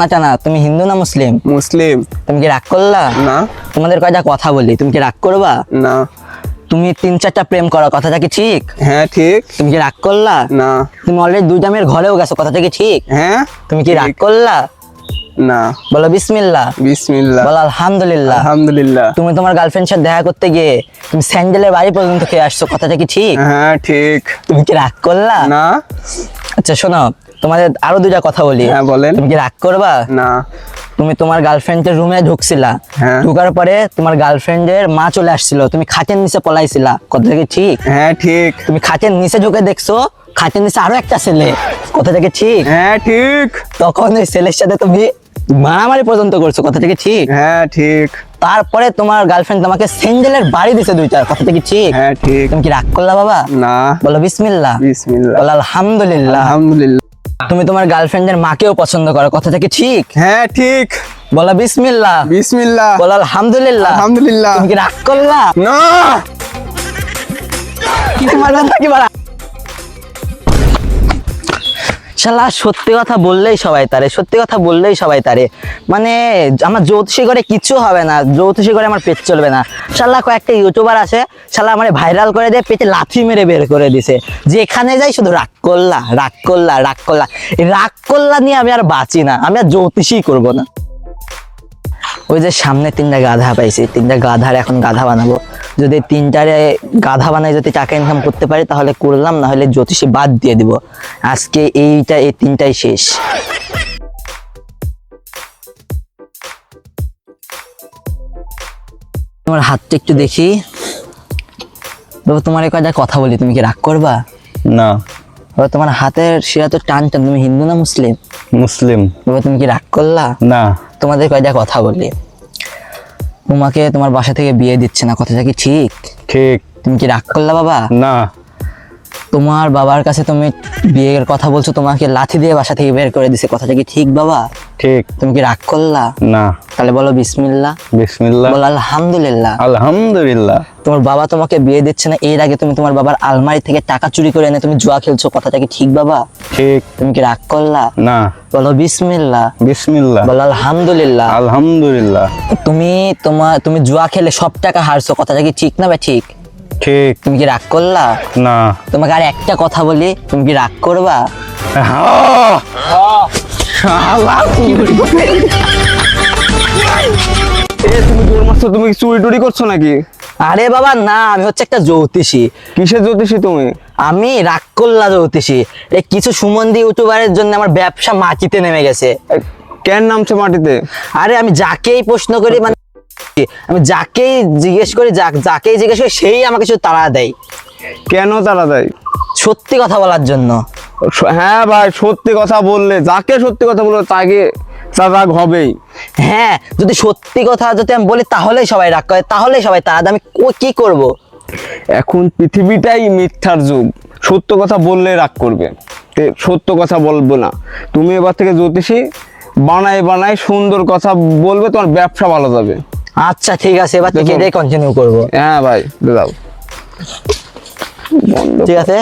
না টানা, তুমি হিন্দু না মুসলিম? মুসলিম। তুমি কি রাগ করলা? না। তোমাদের কয়টা কথা বলি, তুমি কি রাগ করবা? না। তুমি 3-4টা প্রেম করো, কথাটা কি ঠিক? হ্যাঁ ঠিক। তুমি কি রাগ করলা? না। তুমি অলরেডি 2টা মেয়ের ঘরেও গেছো, কথাটা কি ঠিক? হ্যাঁ। তুমি কি রাগ করলা? না। বলো বিসমিল্লাহ। বিসমিল্লাহ। বলো আলহামদুলিল্লাহ। আলহামদুলিল্লাহ। তুমি তোমার গার্লফ্রেন্ডের সাথে দেখা করতে গিয়ে তুমি স্যান্ডেলের বাড়ি পর্যন্ত খেয়ে আসছো, কথাটা কি ঠিক? হ্যাঁ ঠিক। তুমি কি রাগ করলা? না। আচ্ছা শোনো, তোমাদের আরো 2টা কথা বলি। হ্যাঁ বলেন। তুমি কি রাগ করবা? না। তুমি তোমার গার্লফ্রেন্ডের রুমে ঢুকছিলা, হ্যাঁ। ঢুকার পরে তোমার গার্লফ্রেন্ডের মা চলে আসছিল, তুমি খাটের নিচে পলাইছিলা, কথাটা কি ঠিক? হ্যাঁ ঠিক। তুমি খাটের নিচে ঢুকে দেখছো খাটের নিচে আরো একটা ছেলে, কথাটা কি ঠিক? হ্যাঁ ঠিক। তখন ওই ছেলের সাথে তুমি মারামারি পর্যন্ত করছো, কথাটা কি ঠিক? হ্যাঁ ঠিক। তারপরে তোমার গার্লফ্রেন্ড তোমাকে স্যান্ডেলের বাড়ি দিছে 2টা, কথাটা কি ঠিক? হ্যাঁ ঠিক। তুমি কি রাগ করলা বাবা? না। বলো বিসমিল্লাহ। বিসমিল্লাহ। বলো আলহামদুলিল্লাহ। আলহামদুলিল্লাহ। তুমি তোমার গার্লফ্রেন্ডের মাকেও পছন্দ করো, কথাটা কি ঠিক? হ্যাঁ ঠিক। বলো বিসমিল্লাহ। বিসমিল্লাহ। বলো আলহামদুলিল্লাহ। আলহামদুলিল্লাহ। তুমি কি রাগ করলা? না। তোমার কথা কি বলা? শালা সত্যি কথা বললেই সবাই তারে, সত্যি কথা বললেই সবাই তারে। মানে আমার জ্যোতিষী করে কিচ্ছু হবে না, জ্যোতিষী করে আমার পেট চলবে না। শালা কয়েকটা ইউটিউবার আছে, শালা আমার ভাইরাল করে দিয়ে পেটে লাথি মেরে বের করে দিছে। যেখানে যাই শুধু রাগ করলা, রাগ করলা, রাগ করলা। এই রাগ করলা নিয়ে আমি আর বাঁচি না, আমি আর জ্যোতিষী করবো না। ওই যে সামনে 3টা গাধা পাইছি, 3টা গাধার এখন গাধা বানাবো। যদি 3টারে গাধা বানাই যদি টাকা ইনকাম করতে পারি তাহলে করলাম, না হলে জ্যোতিষী বাদ দিয়ে দিব। আজকে এই 3টাই শেষ। তোমার হাতটা একটু দেখি বাবা, তোমার কয়টা কথা বলি, তুমি কি রাগ করবা? না। বাবা তোমার হাতের শিরা তো টান টান, তুমি হিন্দু না মুসলিম? মুসলিম। বাবা তুমি কি রাগ করলা? না। তোমাদের কয়টা কথা বলি, তোমাকে তোমার বাসা থেকে বিয়ে দিচ্ছে না, কথাটা কি ঠিক? ঠিক। তুমি কি রাগ করলা বাবা? না। তোমার বাবার কাছে তুমি বিয়ের কথা বলছো, তোমাকে লাথি দিয়ে বাসা থেকে বের করে দিছে, কথাটা কি ঠিক বাবা? ঠিক। তুমি কি রাগ করলা? না। তাহলে বলো বিসমিল্লাহ। বিসমিল্লাহ। বলো আলহামদুলিল্লাহ। আলহামদুলিল্লাহ। তোমার বাবা তোমাকে বিয়ে দিচ্ছে না, এর আগে তুমি তোমার বাবার আলমারি থেকে টাকা চুরি করে এনে তুমি জুয়া খেলছো, কথাটা কি ঠিক বাবা? ঠিক। তুমি কি রাগ করলা? না। বলো বিসমিল্লাহ। বিসমিল্লাহ। বলো আলহামদুলিল্লাহ। আলহামদুলিল্লাহ। তুমি জুয়া খেলে সব টাকা হারছো, কথাটা কি ঠিক না বা ঠিক? ঠিক। তুমি কি রাগ করলা? না। তোমাকে আর একটা কথা বলি, তুমি কি রাগ করবা? তুমি জোর মারছো, তুমি চুরি টুরি করছো নাকি? আরে বাবা না, আমি হচ্ছে একটা জ্যোতিষী। কিসের জ্যোতিষী তুমি? আমি রাগ করলা জ্যোতিষী। এই কিছু সুমন্দি ইউটিউবারের জন্য আমার ব্যবসা মাটিতে নেমে গেছে। কেন নামছে মাটিতে? আরে আমি যাকেই প্রশ্ন করি, মানে আমি যাকেই জিজ্ঞেস করি, যাকেই জিজ্ঞেস করি সেই আমাকে শুধু তাড়া দেয়। কেন তারা দেয়? সত্যি কথা বলার জন্য। হ্যাঁ ভাই, সত্যি কথা বললে, যাকে সত্যি কথা বলবে তাকে তার রাগ হবেই। হ্যাঁ, যদি সত্যি কথা যদি আমি বলি তাহলেই সবাই রাগ করে, তাহলেই সবাই তাড়া দেয়। আমি কি করব? এখন পৃথিবীটাই মিথ্যার যুগ, সত্য কথা বললে রাগ করবে। সত্য কথা বলবো না। তুমি এবার থেকে জ্যোতিষী বানাই বানাই সুন্দর কথা বলবে, তোমার ব্যবসা ভালো যাবে। আচ্ছা ঠিক আছে, এবার থেকে এটাই কন্টিনিউ করবো। হ্যাঁ ভাই, দাও। ঠিক আছে।